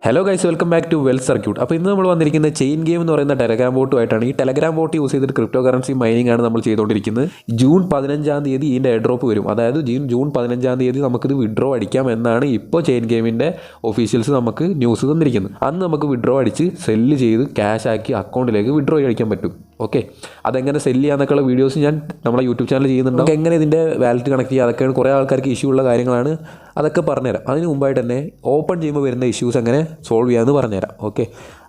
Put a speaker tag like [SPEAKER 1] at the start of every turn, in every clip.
[SPEAKER 1] Hello guys, welcome back to well circuit. അപ്പോൾ ഇന്ന് നമ്മൾ വന്നിരിക്കുന്നത് ചെയിൻ ഗെയിം എന്ന് പറയുന്ന ടെലഗ്രാം ബോട്ടുമായിട്ടാണ്. ഈ ടെലഗ്രാം ബോട്ട് യൂസ് ചെയ്തിട്ട് ക്രിപ്റ്റോ കറൻസി മൈനിങ് ആണ് നമ്മൾ ചെയ്തുകൊണ്ടിരിക്കുന്നത്. ജൂൺ 15 ഇതിൻ്റെ എയർ ഡ്രോപ്പ് വരും. അതായത് ജൂൺ 15 നമുക്കിത് വിഡ്രോ അടിക്കാം എന്നാണ് ഇപ്പോൾ ചെയിൻ ഗെയിമിൻ്റെ ഒഫീഷ്യൽസ് നമുക്ക് ന്യൂസ് തന്നിരിക്കുന്നത്. അന്ന് നമുക്ക് വിഡ്രോ അടിച്ച് സെല്ല് ചെയ്ത് ക്യാഷ് ആക്കി അക്കൗണ്ടിലേക്ക് വിഡ്രോ അടിക്കാൻ പറ്റും. ഓക്കെ, അതെങ്ങനെ സെല്ല് ചെയ്യാന്നൊക്കെയുള്ള വീഡിയോസ് ഞാൻ നമ്മുടെ യൂട്യൂബ് ചാനൽ ചെയ്യുന്നുണ്ട്. നമുക്ക് എങ്ങനെ ഇതിൻ്റെ വാലറ്റ് കണക്ട് ചെയ്യുക, അതൊക്കെയാണ് കുറേ ആൾക്കാർക്ക് ഇഷ്യൂ ഉള്ള കാര്യങ്ങളാണ്. അതൊക്കെ പറഞ്ഞുതരാം. അതിന് മുമ്പായിട്ട് തന്നെ ഓപ്പൺ ചെയ്യുമ്പോൾ വരുന്ന ഇഷ്യൂസ് എങ്ങനെ സോൾവ് ചെയ്യാമെന്ന് പറഞ്ഞുതരാം. ഓക്കെ,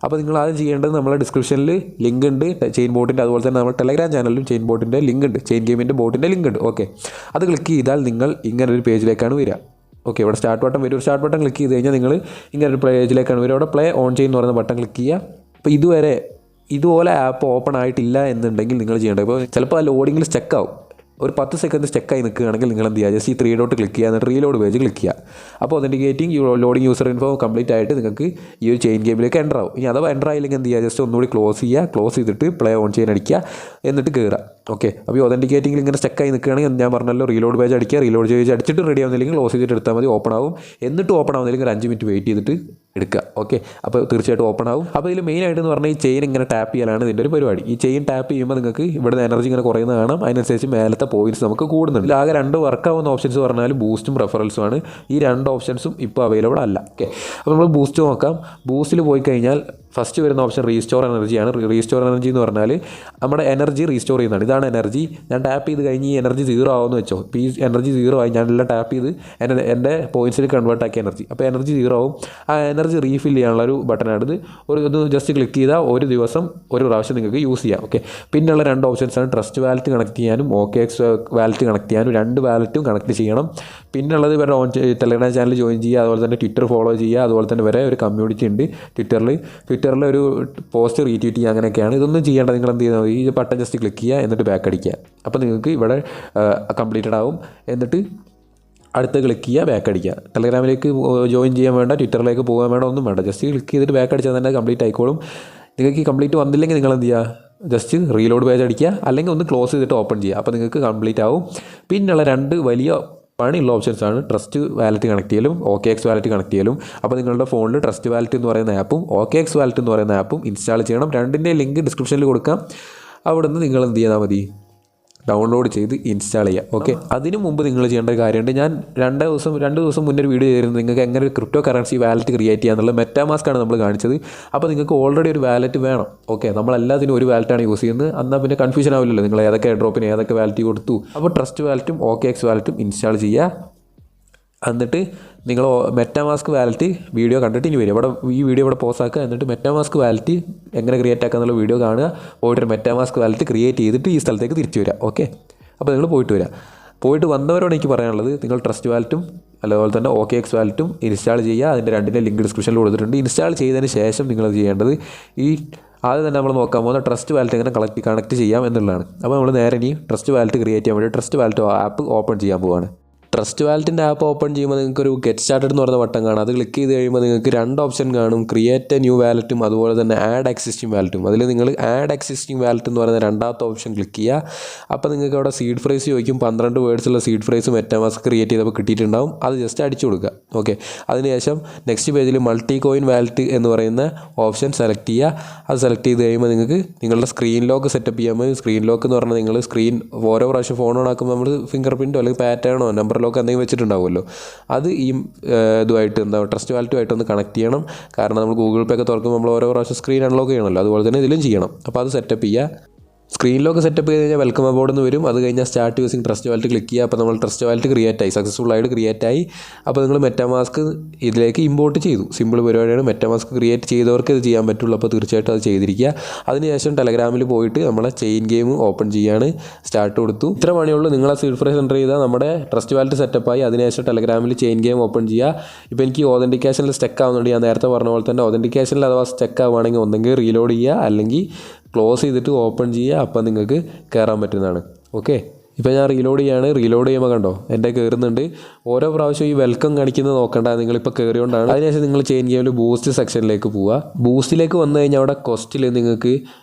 [SPEAKER 1] അപ്പോൾ നിങ്ങൾ ആദ്യം ചെയ്യേണ്ടത് നമ്മളെ ഡിസ്ക്രിപ്ഷനിൽ ലിങ്ക് ഉണ്ട് ചെയിൻ ബോട്ടിൻ്റെ, അതുപോലെ തന്നെ നമ്മുടെ ടെലഗ്രാം ചാനലിലും ചെയിൻ ബോട്ടിൻ്റെ ലിങ്ക് ഉണ്ട്, ചെയിൻ ഗെയിമിൻ്റെ ബോട്ടിൻ്റെ ലിങ്ക് ഉണ്ട്. ഓക്കെ, അത് ക്ലിക്ക് ചെയ്താൽ നിങ്ങൾ ഇങ്ങനെ ഒരു പേജിലേക്കാണ് വരിക. ഓക്കെ, ഇവിടെ സ്റ്റാർട്ട് ബട്ടൺ വരും. സ്റ്റാർട്ട് ബട്ടൺ ക്ലിക്ക് ചെയ്ത് കഴിഞ്ഞാൽ നിങ്ങൾ ഇങ്ങനെ ഒരു പേജിലേക്കാണ് വരിക. അവിടെ പ്ലേ ഓൺ ചെയ്യുന്ന പറയുന്ന ബട്ടൺ ക്ലിക്ക് ചെയ്യുക. അപ്പോൾ ഇതുപോലെ ആപ്പ് ഓപ്പൺ ആയിട്ടില്ല എന്നുണ്ടെങ്കിൽ നിങ്ങൾ ചെയ്യേണ്ടത്, ഇപ്പോൾ ചിലപ്പോൾ ആ ലോഡിങ്ങിൽ സ്റ്റക്ക് ആവും. ഒരു 10 സെക്കൻഡ് സ്റ്റക്കായി നിൽക്കുകയാണെങ്കിൽ നിങ്ങൾ എന്ത് ചെയ്യുക, ജസ്റ്റ് ഈ 3 ഡോട്ട് ക്ലിക്ക് ചെയ്യുക, എന്നിട്ട് റീലോഡ് പേജ് ക്ലിക്ക് ചെയ്യുക. അപ്പോൾ ഒതൻറ്റിക്കേറ്റിംഗ് ലോഡിംഗ് യൂസർ ഇൻഫോ കംപ്ലീറ്റ് ആയിട്ട് നിങ്ങൾക്ക് ഈ ഒരു ചെയിൻ ഗെയിമിലേക്ക് എൻ്റർ ആവും. ഇനി അഥവാ എൻ്റർ ആയില്ലെങ്കിൽ എന്ത് ചെയ്യുക, ജസ്റ്റ് ഒന്നുകൂടി ക്ലോസ് ചെയ്യുക. ക്ലോസ് ചെയ്തിട്ട് പ്ലേ ഓൺ ചെയ്യാൻ അടിക്കുക, എന്നിട്ട് കയറുക. ഓക്കെ, അപ്പോൾ ഈ ഒതൻറ്റിക്കേറ്റിംഗിൽ ഇങ്ങനെ സ്റ്റക്കായി നിൽക്കുകയാണെങ്കിൽ ഞാൻ പറഞ്ഞല്ലോ, റീലോഡ് പേജ് അടിക്കുക. റീലോഡ് പേജ് അടിച്ചിട്ട് റെഡി ആവുന്നില്ലെങ്കിൽ ക്ലോസ് ചെയ്തിട്ട് എടുത്താൽ മതി, ഓപ്പൺ ആവും. എന്നിട്ട് ഓപ്പൺ ആവുന്നില്ലെങ്കിൽ ഒരു 5 മിനിറ്റ് വെയിറ്റ് ചെയ്തിട്ട് എടുക്കുക. ഓക്കെ, അപ്പോൾ തീർച്ചയായിട്ടും ഓപ്പൺ ആവും. അപ്പോൾ ഇതിൽ മെയിനായിട്ട് എന്ന് പറഞ്ഞാൽ ഈ ചെയിൻ ഇങ്ങനെ ടാപ്പ് ചെയ്യാനാണ് ഇതിൻ്റെ ഒരു പരിപാടി. ഈ ചെയിൻ ടാപ്പ് ചെയ്യുമ്പോൾ നിങ്ങൾക്ക് ഇവിടുന്ന് എനർജി ഇങ്ങനെ കുറയുന്നത് കാണാം. അതിനനുസരിച്ച് മേലത്തെ പോയിൻറ്റ്സ് നമുക്ക് കൂടുന്നുണ്ട്. ആകെ 2 വർക്കാവുന്ന ഓപ്ഷൻസ് പറഞ്ഞാൽ ബൂസ്റ്റും റെഫറൽസുമാണ്. ഈ 2 ഓപ്ഷൻസും ഇപ്പോൾ അവൈലബിൾ അല്ല. ഓക്കെ, അപ്പോൾ നമ്മൾ ബൂസ്റ്റ് നോക്കാം. ബൂസ്റ്റിൽ പോയി കഴിഞ്ഞാൽ ഫസ്റ്റ് വരുന്ന ഓപ്ഷൻ റീസ്റ്റോർ എനർജിയാണ്. റീസ്റ്റോർ എനർജി എന്ന് പറഞ്ഞാൽ നമ്മുടെ എനർജി റീസ്റ്റോർ ചെയ്യുന്നതാണ്. ഇതാണ് എനർജി. ഞാൻ ടാപ്പ് ചെയ്ത് കഴിഞ്ഞ് ഈ എനർജി 0 ആവുമെന്ന് വെച്ചോ. ഇപ്പോൾ ഈ എനർജി 0 ആയി, ഞാനെല്ലാം ടാപ്പ് ചെയ്ത് എൻ്റെ പോയിൻറ്റ്സിൽ കൺവേർട്ട് ആക്കിയ എനർജി. അപ്പോൾ എനർജി 0 ആവും. ആ എനർജി റീഫിൽ ചെയ്യാനുള്ള ഒരു ബട്ടണാണിത്. ഒന്ന് ജസ്റ്റ് ക്ലിക്ക് ചെയ്താൽ ഒരു ദിവസം ഒരു പ്രാവശ്യം നിങ്ങൾക്ക് യൂസ് ചെയ്യാം. ഓക്കെ, പിന്നെയുള്ള 2 ഓപ്ഷൻസാണ് ട്രസ്റ്റ് വാലറ്റ് കണക്ട് ചെയ്യാനും OKX വാലറ്റ് കണക്ട് ചെയ്യാനും. 2 വാലറ്റും കണക്ട് ചെയ്യണം. പിന്നുള്ളത് ഇവരുടെ ടെലഗ്രാം ചാനൽ ജോയിൻ ചെയ്യുക, അതുപോലെ തന്നെ ട്വിറ്റർ ഫോളോ ചെയ്യുക. അതുപോലെ തന്നെ വരെ ഒരു കമ്മ്യൂണിറ്റി ഉണ്ട് ട്വിറ്ററിൽ ഒരു പോസ്റ്റ് റീട്വീറ്റ് ചെയ്യുക. അങ്ങനെയൊക്കെയാണ്. ഇതൊന്നും ചെയ്യേണ്ട. നിങ്ങൾ എന്ത് ചെയ്യുന്നത്, ഈ ബട്ടൺ ജസ്റ്റ് ക്ലിക്ക് ചെയ്യുക, എന്നിട്ട് ബാക്ക് അടിക്കുക. അപ്പോൾ നിങ്ങൾക്ക് ഇവിടെ കംപ്ലീറ്റഡ് ആവും. എന്നിട്ട് അടുത്ത് ക്ലിക്ക് ചെയ്യുക, ബാക്ക് അടിക്കുക. ടെലഗ്രാമിലേക്ക് ജോയിൻ ചെയ്യാൻ വേണ്ട, ട്വിറ്ററിലേക്ക് പോകാൻ വേണ്ട, ഒന്നും വേണ്ട. ജസ്റ്റ് ക്ലിക്ക് ചെയ്തിട്ട് ബാക്ക് അടിച്ചാൽ തന്നെ കംപ്ലീറ്റ് ആയിക്കോളും. നിങ്ങൾക്ക് ഈ കംപ്ലീറ്റ് വന്നില്ലെങ്കിൽ നിങ്ങൾ എന്ത് ചെയ്യുക, ജസ്റ്റ് റീലോഡ് പേജ് അടിക്കുക, അല്ലെങ്കിൽ ഒന്ന് ക്ലോസ് ചെയ്തിട്ട് ഓപ്പൺ ചെയ്യുക. അപ്പോൾ നിങ്ങൾക്ക് കംപ്ലീറ്റ് ആവും. പിന്നുള്ള 2 വലിയ പണിയുള്ള ഓപ്ഷൻസാണ് ട്രസ്റ്റ് വാലറ്റ് കണക്ട് ചെയ്യലും OKX വാലറ്റ് കണക്ട് ചെയ്യലും. അപ്പോൾ നിങ്ങളുടെ ഫോണിൽ ട്രസ്റ്റ് വാലറ്റ് എന്ന് പറയുന്ന ആപ്പും OKX വാലറ്റ് എന്ന് പറയുന്ന ആപ്പും ഇൻസ്റ്റാൾ ചെയ്യണം. 2ൻ്റെ ലിങ്ക് ഡിസ്ക്രിപ്ഷനിൽ കൊടുക്കാം. അവിടെ നിന്ന് നിങ്ങൾ എന്ത് ചെയ്താൽ മതി, ഡൗൺലോഡ് ചെയ്ത് ഇൻസ്റ്റാൾ ചെയ്യുക. ഓക്കെ, അതിന് മുമ്പ് നിങ്ങൾ ചെയ്യേണ്ട ഒരു കാര്യമുണ്ട്. ഞാൻ 2 ദിവസം മുന്നേ ഒരു വീഡിയോ ചെയ്തിരുന്നു, നിങ്ങൾക്ക് എങ്ങനെ ഒരു ക്രിപ്റ്റോ കറൻസി വാലറ്റ് ക്രിയേറ്റ് ചെയ്യാന്നുള്ള. മെറ്റാമാസ്കാണ് നമ്മൾ കാണിച്ചത്. അപ്പോൾ നിങ്ങൾക്ക് ഓൾറെഡി ഒരു വാലറ്റ് വേണം. ഓക്കെ, നമ്മളെല്ലാത്തിനും ഒരു വാലറ്റാണ് യൂസ് ചെയ്യുന്നത്. എന്നാൽ പിന്നെ കൺഫ്യൂഷൻ ആവില്ലല്ലോ, നിങ്ങൾ ഏതൊക്കെ ഡ്രോപ്പിന് ഏതൊക്കെ വാലറ്റ് കൊടുത്തു. അപ്പോൾ ട്രസ്റ്റ് വാലറ്റും OKX വാലറ്റും ഇൻസ്റ്റാൾ ചെയ്യുക. എന്നിട്ട് നിങ്ങൾ മെറ്റാമാസ്ക് വാലറ്റ് വീഡിയോ കണ്ടിട്ട് ഇനി വരും. ഈ വീഡിയോ ഇവിടെ പോസ് ആക്കുക. എന്നിട്ട് മെറ്റാമാസ്ക് വാലറ്റ് എങ്ങനെ ക്രിയേറ്റ് ആക്കുക എന്നുള്ള വീഡിയോ കാണുക. പോയിട്ടൊരു മെറ്റാമാസ്ക് വാലറ്റ് ക്രിയേറ്റ് ചെയ്തിട്ട് ഈ സ്ഥലത്തേക്ക് തിരിച്ചു വരിക. ഓക്കെ, അപ്പോൾ നിങ്ങൾ പോയിട്ട് വന്നവരോട് എനിക്ക് പറയാനുള്ളത്, നിങ്ങൾ ട്രസ്റ്റ് വാലറ്റും അതുപോലെ തന്നെ OKX വാലറ്റും ഇൻസ്റ്റാൾ ചെയ്യുക. അതിൻ്റെ 2ൻ്റെ ലിങ്ക് ഡിസ്ക്രിപ്ഷനിൽ കൊടുത്തിട്ടുണ്ട്. ഇൻസ്റ്റാൾ ചെയ്തതിന് ശേഷം നിങ്ങൾ ചെയ്യേണ്ടത്, ആദ്യം തന്നെ നമ്മൾ നോക്കാൻ പോകുന്ന ട്രസ്റ്റ് വാലറ്റ് എങ്ങനെ കണക്ട് ചെയ്യാം എന്നുള്ളതാണ്. അപ്പോൾ നമ്മൾ നേരെ ഇനി ട്രസ്റ്റ് വാലറ്റ് ക്രിയേറ്റ് ചെയ്യാൻ വേണ്ടി ട്രസ്റ്റ് വാലറ്റ് ആപ്പ് ഓപ്പൺ ചെയ്യാൻ പോവുകയാണ്. ട്രസ്റ്റ് വാലറ്റിൻ്റെ ആപ്പ് ഓപ്പൺ ചെയ്യുമ്പോൾ നിങ്ങൾക്കൊരു ഗെറ്റ് സ്റ്റാർട്ടഡ് എന്ന് പറയുന്ന ബട്ടൺ കാണാം. അത് ക്ലിക്ക് ചെയ്ത് കഴിയുമ്പോൾ നിങ്ങൾക്ക് 2 ഓപ്ഷൻ കാണും, ക്രിയേറ്റ് എ ന്യൂ വാലറ്റും അതുപോലെ തന്നെ ആഡ് എക്സിസ്റ്റിംഗ് വാലറ്റും. അതിൽ നിങ്ങൾ ആഡ് എക്സിസ്റ്റിംഗ് വാലറ്റ് എന്ന് പറയുന്ന 2ാമത്തെ ഓപ്ഷൻ ക്ലിക്ക് ചെയ്യുക. അപ്പോൾ നിങ്ങൾക്ക് അവിടെ സീഡ് ഫ്രേസ് ചോദിക്കും. 12 വേർഡ്സുള്ള സീഡ് ഫ്രേസ് മെറ്റാമാസ്ക് ക്രിയേറ്റ് ചെയ്തപ്പോൾ കിട്ടിയിട്ടുണ്ടാവും. അത് ജസ്റ്റ് അടിച്ചു കൊടുക്കുക. ഓക്കെ, അതിനുശേഷം നെക്സ്റ്റ് പേജിൽ മൾട്ടി കോയിൻ വാലറ്റ് എന്ന് പറയുന്ന ഓപ്ഷൻ സെലക്ട് ചെയ്യുക. അത് സെലക്ട് ചെയ്ത് കഴിയുമ്പോൾ നിങ്ങൾക്ക് നിങ്ങളുടെ സ്ക്രീൻ ലോക്ക് സെറ്റപ്പ് ചെയ്യാൻ മതി. സ്ക്രീൻ ലോക്ക് എന്ന് പറഞ്ഞാൽ നിങ്ങൾ ഓരോ പ്രാവശ്യം ഫോൺ ഓൺ ആക്കുമ്പോൾ നമ്മൾ ഫിംഗർ പ്രിൻറ്റോ അല്ലെങ്കിൽ പാറ്റേണോ നമ്പർ ലോക്ക് എന്തെങ്കിലും വെച്ചിട്ടുണ്ടാവുമല്ലോ, അത് ഈ ഇതുമായിട്ട് ട്രസ്റ്റ് വാലറ്റുമായിട്ടൊന്ന് കണക്ട് ചെയ്യണം. കാരണം നമ്മൾ ഗൂഗിൾ പേ ഒക്കെ തുറക്കുമ്പോൾ നമ്മൾ ഓരോ പ്രാവശ്യം സ്ക്രീൻ അൺലോക്ക് ചെയ്യണമല്ലോ, അതുപോലെ തന്നെ ഇതിലും ചെയ്യണം. അപ്പോൾ അത് സെറ്റപ്പ് ചെയ്യുക. സ്ക്രീനിലൊക്കെ സെറ്റപ്പ് ചെയ്ത് കഴിഞ്ഞാൽ വെൽക്കം അബോർഡ് എന്ന് വരും. അത് കഴിഞ്ഞാൽ start using trust wallet click ചെയ്യുക. അപ്പോൾ നമ്മൾ ട്രസ്റ്റ് വാലറ്റ് സക്സസ്ഫുൾ ആയിട്ട് ക്രിയേറ്റ് ആയി. അപ്പോൾ നിങ്ങൾ മെറ്റാമാസ്ക് ഇതിലേക്ക് ഇമ്പോർട്ട് ചെയ്തു. സിമ്പിൾ പരിപാടിയാണ്. മെറ്റാമാസ്ക് ക്രിയേറ്റ് ചെയ്തവർക്ക് ഇത് ചെയ്യാൻ പറ്റുള്ളൂ. അപ്പോൾ തീർച്ചയായിട്ടും അത് ചെയ്തിരിക്കുക. അതിനുശേഷം ടെലഗ്രാമിൽ പോയിട്ട് നമ്മളെ ചെയിൻ ഗെയിം ഓപ്പൺ ചെയ്യാണ്. സ്റ്റാർട്ട് കൊടുത്തു. ഇത്ര പണിയുള്ളൂ. നിങ്ങൾ ആ സീഡ് ഫ്രേസ് എൻ്റർ ചെയ്താൽ നമ്മുടെ ട്രസ്റ്റ് വാലറ്റ് സെറ്റപ്പായി. അതിനുശേഷം ടെലഗ്രാമിൽ ചെയിൻ ഗെയിം ഓപ്പൺ ചെയ്യുക. ഇപ്പോൾ എനിക്ക് ഓതൻറ്റിക്കേഷനിൽ സ്റ്റക്ക് ആവുന്നുണ്ട്. ഞാൻ നേരത്തെ പറഞ്ഞ പോലെ തന്നെ ഓതൻറ്റിക്കേഷനിൽ അഥവാ സ്റ്റക്ക് ആവുകയാണെങ്കിൽ ഒന്നെങ്കിൽ റീലോഡ് ചെയ്യുക, അല്ലെങ്കിൽ ക്ലോസ് ചെയ്തിട്ട് ഓപ്പൺ ചെയ്യുക. അപ്പോൾ നിങ്ങൾക്ക് കയറാൻ പറ്റുന്നതാണ്. ഓക്കെ, ഇപ്പോൾ ഞാൻ റീലോഡ് ചെയ്യുമ്പോൾ കണ്ടോ എൻ്റെ കയറുന്നുണ്ട്. ഓരോ പ്രാവശ്യം ഈ വെൽക്കം കാണിക്കുന്നത് നോക്കണ്ട, നിങ്ങളിപ്പോൾ കയറിയോണ്ടാണ്. അതിനുശേഷം നിങ്ങൾ ചെയിൻ ഗെയിമിൽ ബൂസ്റ്റ് സെക്ഷനിലേക്ക് പോവുക. ബൂസ്റ്റിലേക്ക് വന്നു കഴിഞ്ഞാൽ അവിടെ കോസ്റ്റിൽ നിങ്ങൾക്ക്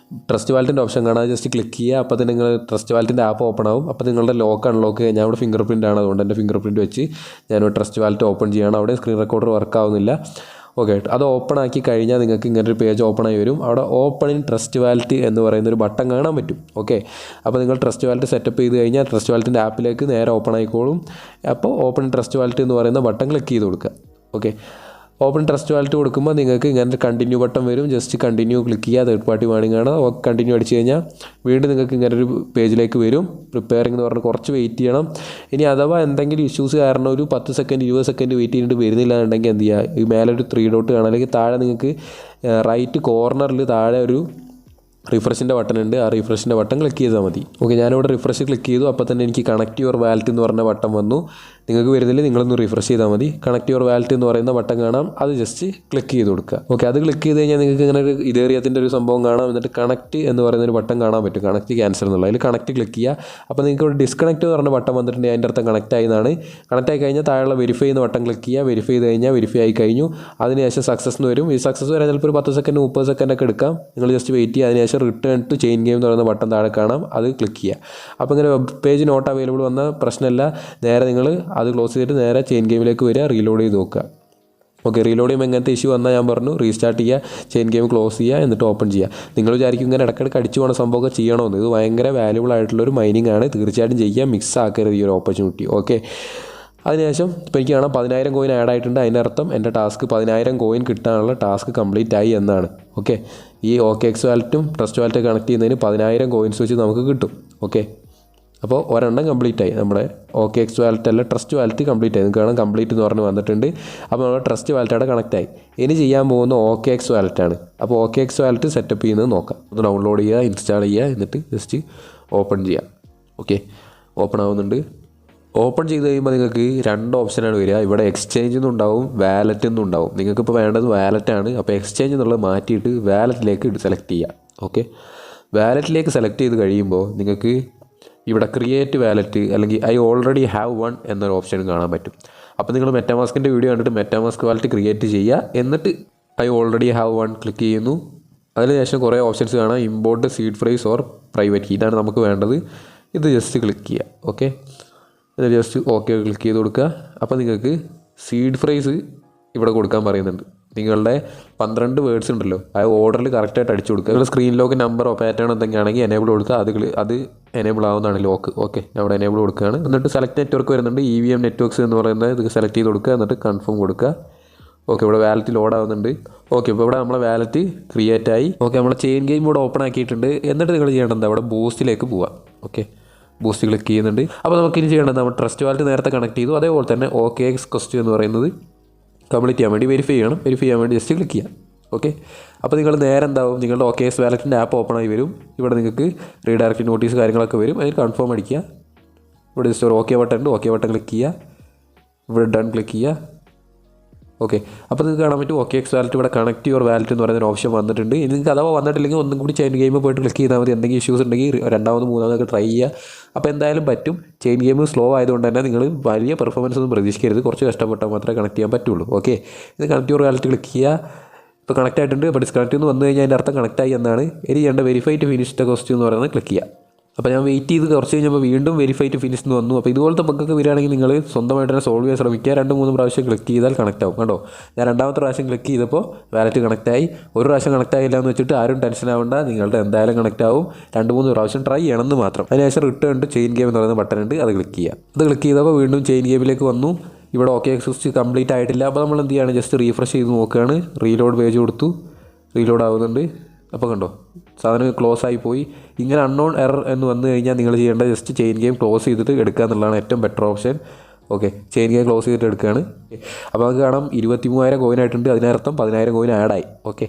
[SPEAKER 1] ട്രസ്റ്റ് വാലറ്റിൻ്റെ ഓപ്ഷൻ കാണാം. ജസ്റ്റ് ക്ലിക്ക് ചെയ്യുക. അപ്പോൾ തന്നെ നിങ്ങൾ ട്രസ്റ്റ് വാലറ്റിൻ്റെ ആപ്പ് ഓപ്പൺ ആവും. അപ്പോൾ നിങ്ങളുടെ ലോക്ക് അൺലോക്ക്, ഞാൻ ഇവിടെ ഫിംഗർ പ്രിൻ്റ് ആണ്, അതുകൊണ്ട് എൻ്റെ ഫിംഗർ പ്രിൻ്റ് വെച്ച് ഞാൻ ട്രസ്റ്റ് വാലറ്റ് ഓപ്പൺ ചെയ്യുകയാണ്. അവിടെ സ്ക്രീൻ റെക്കോർഡർ വർക്ക് ആവുന്നില്ല. ഓക്കെ, അത് ഓപ്പൺ ആക്കി കഴിഞ്ഞാൽ നിങ്ങൾക്ക് ഇങ്ങനെ ഒരു പേജ് ഓപ്പൺ ആയി വരും. അവിടെ ഓപ്പൺ ഇൻ ട്രസ്റ്റ് വാലറ്റ് എന്ന് പറയുന്നൊരു ബട്ടൺ കാണാൻ പറ്റും. ഓക്കെ, അപ്പോൾ നിങ്ങൾ ട്രസ്റ്റ് വാലറ്റ് സെറ്റപ്പ് ചെയ്ത് കഴിഞ്ഞാൽ ട്രസ്റ്റ് വാലറ്റിൻ്റെ ആപ്പിലേക്ക് നേരെ ഓപ്പൺ ആയിക്കോളും. അപ്പോൾ ഓപ്പൺ ഇൻ ട്രസ്റ്റ് വാലറ്റ് എന്ന് പറയുന്ന ബട്ടൺ ക്ലിക്ക് ചെയ്ത് കൊടുക്കുക. ഓക്കെ, ഓപ്പൺ ട്രസ്റ്റ് വാലറ്റ് കൊടുക്കുമ്പോൾ നിങ്ങൾക്ക് ഇങ്ങനത്തെ കണ്ടിന്യൂ ബട്ടൺ വരും. ജസ്റ്റ് കണ്ടിന്യൂ ക്ലിക്ക് ചെയ്യുക. തേർഡ് പാർട്ടി വാണിംഗ് ആണ്. കണ്ടിന്യൂ അടിച്ച് കഴിഞ്ഞാൽ വീണ്ടും നിങ്ങൾക്ക് ഇങ്ങനൊരു പേജിലേക്ക് വരും. പ്രിപ്പയറിംഗ് എന്ന് പറഞ്ഞ് കുറച്ച് വെയിറ്റ് ചെയ്യണം. ഇനി അഥവാ എന്തെങ്കിലും ഇഷ്യൂസ് കാരണം ഒരു 10 സെക്കൻഡ് 20 സെക്കൻഡ് വെയിറ്റ് ചെയ്തിട്ട് വരുന്നില്ല എന്നുണ്ടെങ്കിൽ എന്ത് ചെയ്യുക, ഈ മേലെ ഒരു 3 ഡോട്ട് കാണാം, അല്ലെങ്കിൽ താഴെ നിങ്ങൾക്ക് റൈറ്റ് കോർണറിൽ താഴെ ഒരു റിഫ്രഷിൻ്റെ ബട്ടൺ ഉണ്ട്. ആ റിഫ്രഷിൻ്റെ ബട്ടൺ ക്ലിക്ക് ചെയ്താൽ മതി. ഓക്കെ, ഞാനിവിടെ റിഫ്രഷ് ക്ലിക്ക് ചെയ്തു. അപ്പോൾ തന്നെ എനിക്ക് കണക്ട് യുവർ വാലറ്റ് എന്ന് പറഞ്ഞ ബട്ടൺ വന്നു. നിങ്ങൾക്ക് വരുന്നില്ല, നിങ്ങളൊന്ന് റിഫ്രഷ് ചെയ്താൽ മതി. കണക്ട് യുവർ വാലറ്റ് എന്ന് പറയുന്ന ബട്ടൺ കാണാം, അത് ജസ്റ്റ് ക്ലിക്ക് ചെയ്ത് കൊടുക്കുക. ഓക്കെ, അത് ക്ലിക്ക് ചെയ്ത് കഴിഞ്ഞാൽ നിങ്ങൾക്ക് ഇങ്ങനെ ഒരു ഇതേറിയത്തിൻ്റെ ഒരു സംഭവം കാണാം. എന്നിട്ട് കണക്ട് എന്ന് പറയുന്ന ഒരു ബട്ടൺ കാണാൻ പറ്റും, കണക്ട് ക്യാൻസൽ എന്നുള്ള. അതിൽ കണക്ട് ക്ലിക്ക് ചെയ്യുക. അപ്പോൾ നിങ്ങൾക്ക് ഒരു ഡിസ്കണക്ട് എന്ന് പറഞ്ഞ ബട്ടൺ വന്നിട്ടുണ്ട്. അതിൻ്റെ അർത്ഥം കണക്ട് ആയി എന്നാണ്. കണക്ട് ആയി കഴിഞ്ഞാൽ താഴെയുള്ള വെരിഫൈ എന്ന ബട്ടൺ ക്ലിക്ക് ചെയ്യുക. വെരിഫൈ ചെയ്ത് കഴിഞ്ഞാൽ വെരിഫൈ ആയി കഴിഞ്ഞു. അതിനുശേഷം സക്സസ് എന്ന് വരും. ഈ സക്സസ് വരാൻ ചിലപ്പോൾ ഒരു 10 സെക്കൻഡ് 30 സെക്കൻഡ് ഒക്കെ എടുക്കാം. നിങ്ങൾ ജസ്റ്റ് വെയിറ്റ് ചെയ്യുക. അതിനുശേഷം റിട്ടേൺ ടു ചെയിൻ ഗെയിം എന്ന് പറയുന്ന ബട്ടൺ താഴെ കാണാം, അത് ക്ലിക്ക് ചെയ്യുക. അപ്പോൾ ഇങ്ങനെ വെബ് പേജ് നോട്ട് അവൈലബിൾ വന്ന പ്രശ്നമല്ല. നേരെ നിങ്ങൾ അത് ക്ലോസ് ചെയ്തിട്ട് നേരെ ചെയിൻ ഗെയിമിലേക്ക് വരിക, റീലോഡ് ചെയ്ത് നോക്കുക. ഓക്കെ, റീലോഡ് ചെയ്യുമ്പോൾ എങ്ങനത്തെ ഇഷ്യൂ വന്നാൽ ഞാൻ പറഞ്ഞു റീസ്റ്റാർട്ട് ചെയ്യുക, ചെയിൻ ഗെയിം ക്ലോസ് ചെയ്യുക, എന്നിട്ട് ഓപ്പൺ ചെയ്യുക. നിങ്ങൾ വിചാരിക്കും ഇങ്ങനെ ഇടയ്ക്കിടയ്ക്ക് അടിച്ചു പോകുന്ന സംഭവമൊക്കെ ചെയ്യണമെന്ന്. ഇത് ഭയങ്കര വാല്യുബിൾ ആയിട്ടുള്ളൊരു മൈനിങ് ആണ്. തീർച്ചയായിട്ടും ചെയ്യുക, മിക്സ് ആക്കരുത് ഈ ഒരു ഓപ്പർച്യൂണിറ്റി. ഓക്കെ, അതിനുശേഷം ഇപ്പോൾ എനിക്ക് കാണാം 10,000 കോയിൻ ആഡ് ആയിട്ടുണ്ട്. അതിൻ്റെ അർത്ഥം എൻ്റെ ടാസ്ക് 10,000 കോയിൻ കിട്ടാനുള്ള ടാസ്ക് കംപ്ലീറ്റ് ആയി എന്നാണ്. ഓക്കെ, ഈ OKX വാലറ്റും ട്രസ്റ്റ് വാലറ്റ് കണക്ട് ചെയ്യുന്നതിന് 10,000 കോയിൻസ് വെച്ച് നമുക്ക് കിട്ടും. ഓക്കെ, അപ്പോൾ ഒരെണ്ണം കംപ്ലീറ്റ് ആയി. നമ്മുടെ OKX വാലറ്റ് അല്ല, ട്രസ്റ്റ് വാലറ്റ് കംപ്ലീറ്റ് ആയി. നിങ്ങൾക്ക് കാണാം കംപ്ലീറ്റ് എന്ന് പറഞ്ഞ് വന്നിട്ടുണ്ട്. അപ്പോൾ നമ്മുടെ ട്രസ്റ്റ് വാലറ്റോടെ കണക്റ്റ് ആയി. ഇനി ചെയ്യാൻ പോകുന്ന OKX വാലറ്റാണ്. അപ്പോൾ OKX വാലറ്റ് സെറ്റപ്പ് ചെയ്യുന്നത് നോക്കാം. ഒന്ന് ഡൗൺലോഡ് ചെയ്യുക, ഇൻസ്റ്റാൾ ചെയ്യുക, എന്നിട്ട് ജസ്റ്റ് ഓപ്പൺ ചെയ്യുക. ഓക്കെ, ഓപ്പൺ ആവുന്നുണ്ട്. ഓപ്പൺ ചെയ്ത് കഴിയുമ്പോൾ നിങ്ങൾക്ക് 2 ഓപ്ഷനാണ് വരിക. ഇവിടെ എക്സ്ചേഞ്ച് എന്നുണ്ടാവും, വാലറ്റ് എന്നുണ്ടാവും. നിങ്ങൾക്കിപ്പോൾ വേണ്ടത് വാലറ്റാണ്. അപ്പോൾ എക്സ്ചേഞ്ച് എന്നുള്ളത് മാറ്റിയിട്ട് വാലറ്റിലേക്ക് സെലക്ട് ചെയ്യുക. ഓക്കെ, വാലറ്റിലേക്ക് സെലക്ട് ചെയ്ത് കഴിയുമ്പോൾ നിങ്ങൾക്ക് ഇവിടെ ക്രിയേറ്റ് വാലറ്റ് അല്ലെങ്കിൽ ഐ ഓൾറെഡി ഹാവ് വൺ എന്നൊരു ഓപ്ഷൻ കാണാൻ പറ്റും. അപ്പോൾ നിങ്ങൾ മെറ്റാമാസ്കിൻ്റെ വീഡിയോ കണ്ടിട്ട് മെറ്റാമാസ്ക് വാലറ്റ് ക്രിയേറ്റ് ചെയ്യുക. എന്നിട്ട് I already have one click ചെയ്യുന്നു. അതിനുശേഷം കുറേ ഓപ്ഷൻസ് കാണാം. Import seed phrase or private key, ഇതാണ് നമുക്ക് വേണ്ടത്. ഇത് ജസ്റ്റ് ക്ലിക്ക് ചെയ്യുക. ഓക്കെ, ഇത് ജസ്റ്റ് ഓക്കെ ക്ലിക്ക് ചെയ്ത് കൊടുക്കുക. അപ്പോൾ നിങ്ങൾക്ക് സീഡ് ഫ്രൈസ് ഇവിടെ കൊടുക്കാൻ പറയുന്നുണ്ട്. നിങ്ങളുടെ 12 വേർഡ്സ് ഉണ്ടല്ലോ, ആ ഓർഡറിൽ കറക്റ്റായിട്ട് അടിച്ചു കൊടുക്കുക. നിങ്ങൾ സ്ക്രീനിലേക്ക് നമ്പറോ പാറ്റേണോ എന്തെങ്കിലും ആണെങ്കിൽ എനേബിൾ കൊടുക്കുക. അത് എനേബിൾ ആവുന്നതാണ് ലോക്ക്. ഓക്കെ, അവിടെ എനേബിൾ കൊടുക്കുകയാണ്. എന്നിട്ട് സെലക്ട് നെറ്റ്വർക്ക് വരുന്നുണ്ട്. EVM നെറ്റ്വർക്ക്സ് എന്ന് പറയുന്നത് ഇത് സെലക്ട് ചെയ്ത് കൊടുക്കുക. എന്നിട്ട് കൺഫേം കൊടുക്കുക. ഓക്കെ, ഇവിടെ വാലറ്റ് ലോഡ് ആവുന്നുണ്ട്. ഓക്കെ, ഇപ്പോൾ ഇവിടെ നമ്മളെ വാലറ്റ് ക്രിയേറ്റ് ആയി. ഓക്കെ, നമ്മളെ ചെയിൻ ഗെയിം ഇവിടെ ഓപ്പൺ ആക്കിയിട്ടുണ്ട്. എന്നിട്ട് നിങ്ങൾ ചെയ്യേണ്ടത് അവിടെ ബൂസ്റ്റിലേക്ക് പോവാം. ഓക്കെ, ബൂസ്റ്റ് ക്ലിക്ക് ചെയ്യുന്നുണ്ട്. അപ്പോൾ നമുക്കിനി ചെയ്യേണ്ടത് നമ്മൾ ട്രസ്റ്റ് വാലറ്റ് നേരത്തെ കണക്ട് ചെയ്തു. അതേപോലെ തന്നെ OKX ക്വസ്റ്റ് എന്ന് പറയുന്നത് കംപ്ലീറ്റ് ചെയ്യാൻ വേണ്ടി വെരിഫൈ ചെയ്യണം. വെരിഫൈ ചെയ്യാൻ വേണ്ടി ജസ്റ്റ് ക്ലിക്ക് ചെയ്യാം. ഓക്കെ, അപ്പോൾ നിങ്ങൾ നേരെ എന്താവും, നിങ്ങളുടെ OKX വാലറ്റിൻ്റെ ആപ്പ് ഓപ്പൺ ആയി വരും. ഇവിടെ നിങ്ങൾക്ക് റീഡയറക്റ്റ് നോട്ടീസ് കാര്യങ്ങളൊക്കെ വരും. അതിന് കൺഫേം അടിക്കുക. ഇവിടെ ജസ്റ്റ് ഒരു ഓക്കെ ബട്ടൺ ഉണ്ട്. ഓക്കെ ബട്ടൺ ക്ലിക്ക് ചെയ്യുക. ഇവിടെ ഡൺ ക്ലിക്ക് ചെയ്യുക. ഓക്കെ, അപ്പോൾ നിങ്ങൾക്ക് കാണാൻ പറ്റും OKX വാലറ്റ് ഇവിടെ കണക്ട് യുവർ വാലറ്റ് എന്ന് പറയുന്ന ഓപ്ഷൻ വന്നിട്ടുണ്ട്. ഇനി നിങ്ങൾക്ക് അഥവാ വന്നിട്ടില്ലെങ്കിൽ ഒന്നും കൂടി ചെയിൻ ഗെയിമിൽ പോയിട്ട് ക്ലിക്ക് ചെയ്താൽ മതി. എന്തെങ്കിലും ഇഷ്യൂസ് ഉണ്ടെങ്കിൽ 2ാമത് 3ാമതൊക്കെ ട്രൈ ചെയ്യുക. അപ്പോൾ എന്തായാലും പറ്റും. ചെയിൻ ഗെയിം സ്ലോ ആയതുകൊണ്ട് തന്നെ നിങ്ങൾ വലിയ പെർഫോമൻസ് ഒന്നും പ്രതീക്ഷിക്കരുത്. കുറച്ച് കഷ്ടപ്പെട്ടാൽ മാത്രമേ കണക്ട് ചെയ്യാൻ പറ്റുള്ളൂ. ഓക്കെ, ഇത് കണക്ട് യുവർ വാലറ്റ് ക്ലിക്ക് ചെയ്യുക. ഇപ്പോൾ കണക്ട് ആയിട്ടുണ്ട്. അപ്പോൾ ഡിസ്കണക്ട് എന്ന് വന്നു കഴിഞ്ഞാൽ അതിൻ്റെ അർത്ഥം കണക്ട് ആയി എന്നാണ്. ഇനി ചെയ്യേണ്ട verify to finish the quest എന്ന് പറയുന്നത് ക്ലിക്ക് ചെയ്യുക. അപ്പോൾ ഞാൻ വെയിറ്റ് ചെയ്ത് കുറച്ച് കഴിഞ്ഞപ്പോൾ വീണ്ടും വെരിഫൈ ടു ഫിനിഷ് എന്ന് വന്നു. അപ്പോൾ ഇതുപോലത്തെ ബഗ്ഗൊക്കെ വരികയാണെങ്കിൽ നിങ്ങൾ സ്വന്തമായിട്ട് തന്നെ സോൾവ് ചെയ്യാൻ ശ്രമിക്കുക. 2-3 പ്രാവശ്യം ക്ലിക്ക് ചെയ്താൽ കണക്ട് ആവും. കണ്ടോ, ഞാൻ 2ാമത്തെ പ്രാവശ്യം ക്ലിക്ക് ചെയ്തപ്പോൾ വാലറ്റ് കണക്ട് ആയി. ഒരു പ്രാവശ്യം കണക്ട് ആയില്ല എന്ന് വെച്ചിട്ട് ആരും ടെൻഷൻ ആവേണ്ട. നിങ്ങളുടെ എന്തായാലും കണക്ട് ആവും. 2-3 പ്രാവശ്യം ട്രൈ ചെയ്യണമെന്ന് മാത്രം. അതിനുശേഷം റിട്ടേൺ ടു ചെയിൻ ഗെയിം എന്ന് പറയുന്ന ബട്ടൺ ഉണ്ട്, അത് ക്ലിക്ക് ചെയ്യുക. അത് ക്ലിക്ക് ചെയ്തപ്പോൾ വീണ്ടും ചെയിൻ ഗെയിമിലേക്ക് വന്നു. ഇവിടെ OKX ക്വസ്റ്റ് കംപ്ലീറ്റ് ആയിട്ടില്ല. അപ്പോൾ നമ്മൾ എന്ത് ചെയ്യുകയാണ്, ജസ്റ്റ് റീഫ്രഷ് ചെയ്ത് നോക്കുകയാണ്. റീലോഡ് പേജ് കൊടുത്തു, റീലോഡ് ആവുന്നുണ്ട്. അപ്പോൾ കണ്ടോ, സാധനം ക്ലോസ് ആയി പോയി. ഇങ്ങനെ അൺനോൺ എറർ എന്ന് വന്നു കഴിഞ്ഞാൽ നിങ്ങൾ ചെയ്യേണ്ടത് ജസ്റ്റ് ചെയിൻ ഗെയിം ക്ലോസ് ചെയ്തിട്ട് എടുക്കുക എന്നുള്ളതാണ് ഏറ്റവും better option. Okay, chain game close ചെയ്തിട്ട് എടുക്കുകയാണ്. അപ്പോൾ നമുക്ക് കാണാം 23,000 കോയിൻ ആയിട്ടുണ്ട്. അതിനർത്ഥം 10,000 കോയിൻ ആഡായി. ഓക്കെ,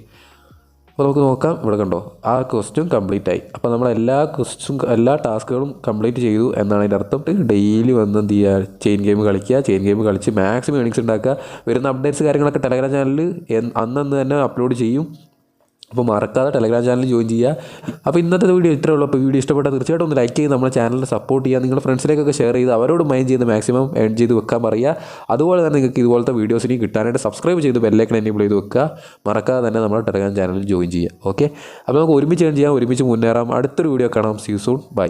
[SPEAKER 1] അപ്പോൾ നമുക്ക് നോക്കാം. ഇവിടെ കണ്ടോ, ആ ക്വസ്റ്റും കംപ്ലീറ്റ് ആയി. അപ്പോൾ നമ്മൾ എല്ലാ ടാസ്കുകളും കംപ്ലീറ്റ് ചെയ്തു എന്നാണ് അതിൻ്റെ അർത്ഥം. ഡെയിലി വന്ന് എന്ത് ചെയ്യുക, ചെയിൻ ഗെയിം കളിക്കുക. ചെയിൻ ഗെയിം കളിച്ച് മാക്സിമം ഏണിങ്സ് ഉണ്ടാക്കുക. വരുന്ന അപ്ഡേറ്റ്സ് കാര്യങ്ങളൊക്കെ ടെലഗ്രാം ചാനലിൽ അന്നന്ന് തന്നെ അപ്ലോഡ് ചെയ്യും. അപ്പോൾ മറക്കാതെ ടെലഗ്രാം ചാനൽ ജോയിൻ ചെയ്യുക. അപ്പോൾ ഇന്നത്തെ വീഡിയോ ഇത്രയേ ഉള്ളൂ. അപ്പോൾ വീഡിയോ ഇഷ്ടപ്പെട്ടാൽ തീർച്ചയായിട്ടും ഒന്ന് ലൈക്ക് ചെയ്ത് നമ്മുടെ ചാനലിനെ സപ്പോർട്ട് ചെയ്യുക. നിങ്ങളുടെ ഫ്രണ്ട്സിലേക്കൊക്കെ ഷെയർ ചെയ്ത് അവരോട് മൈൻഡ് ചെയ്ത് മാക്സിമം ഏൺ ചെയ്ത് വെക്കാൻ പറയുക. അതുപോലെ തന്നെ നിങ്ങൾക്ക് ഇതുപോലത്തെ വീഡിയോസിന് കിട്ടാനായിട്ട് സബ്സ്ക്രൈബ് ചെയ്ത് ബെല്ലൈക്കൺ എനേബിൾ ചെയ്ത് വെക്കുക. മറക്കാതെ തന്നെ നമ്മുടെ ടെലഗ്രാം ചാനലിൽ ജോയിൻ ചെയ്യുക. ഓക്കെ, അപ്പോൾ നമുക്ക് ഒരുമിച്ച് ഏൺ ചെയ്യാം, ഒരുമിച്ച് മുന്നേറാം. അടുത്തൊരു വീഡിയോ കാണാം. See you soon. ബൈ.